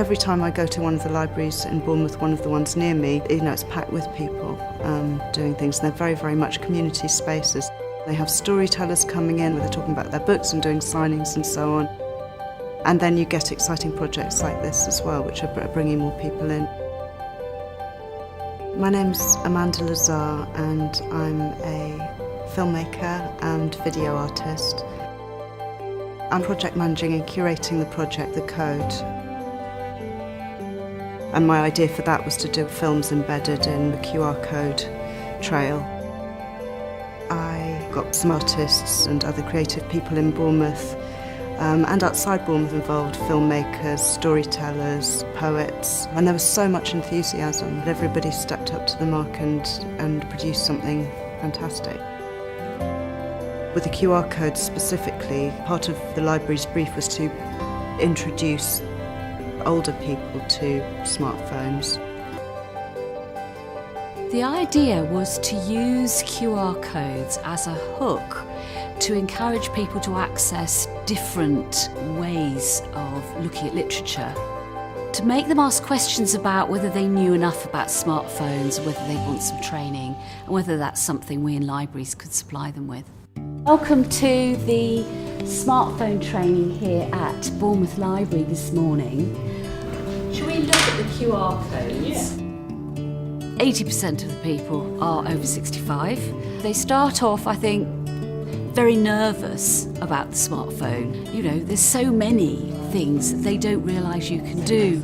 Every time I go to one of the libraries in Bournemouth, one of the ones near me, it's packed with people doing things. And they're very, very much community spaces. They have storytellers coming in where they're talking about their books and doing signings and so on. And then you get exciting projects like this as well, which are bringing more people in. My name's Amanda Lazar, and I'm a filmmaker and video artist. I'm project managing and curating the project, The Code. And my idea for that was to do films embedded in the QR code trail. I got some artists and other creative people in Bournemouth and outside Bournemouth involved, filmmakers, storytellers, poets, and there was so much enthusiasm that everybody stepped up to the mark and produced something fantastic. With the QR code specifically, part of the library's brief was to introduce older people to smartphones. The idea was to use QR codes as a hook to encourage people to access different ways of looking at literature, to make them ask questions about whether they knew enough about smartphones, whether they want some training, and whether that's something we in libraries could supply them with. Welcome to the smartphone training here at Bournemouth Library this morning. Shall we look at the QR codes? 80% of the people are over 65. They start off, I think, very nervous about the smartphone. There's so many things that they don't realise you can do.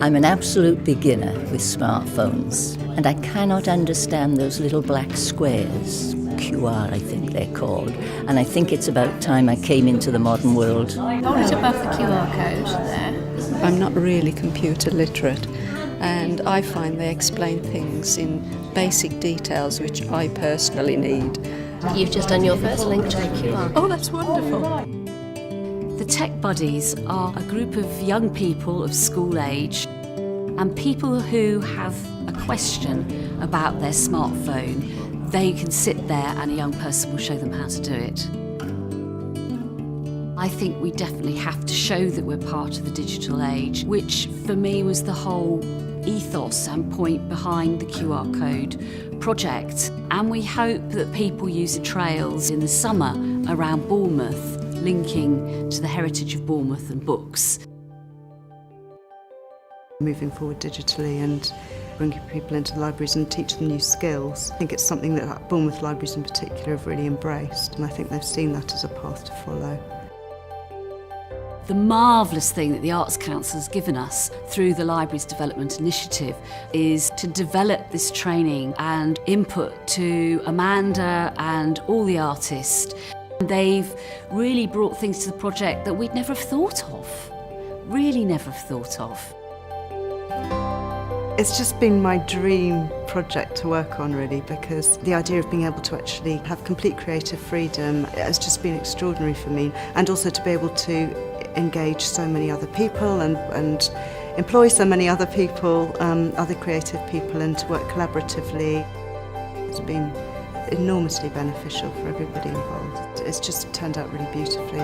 I'm an absolute beginner with smartphones, and I cannot understand those little black squares. QR, I think they're called, and I think it's about time I came into the modern world. Hold it above the QR code there. I'm not really computer literate, and I find they explain things in basic details which I personally need. You've just done your first link to the QR. Oh, that's wonderful. The Tech Buddies are a group of young people of school age and people who have a question about their smartphone. They can sit there and a young person will show them how to do it. I think we definitely have to show that we're part of the digital age, which for me was the whole ethos and point behind the QR code project. And we hope that people use the trails in the summer around Bournemouth, linking to the heritage of Bournemouth and books. Moving forward digitally and bringing people into libraries and teach them new skills. I think it's something that Bournemouth libraries in particular have really embraced, and I think they've seen that as a path to follow. The marvellous thing that the Arts Council has given us through the Libraries Development Initiative is to develop this training and input to Amanda and all the artists. They've really brought things to the project that we'd never have thought of, really never have thought of. It's just been my dream project to work on, really, because the idea of being able to actually have complete creative freedom has just been extraordinary for me, and also to be able to engage so many other people and employ so many other people, other creative people, and to work collaboratively. It's been enormously beneficial for everybody involved. It's just turned out really beautifully.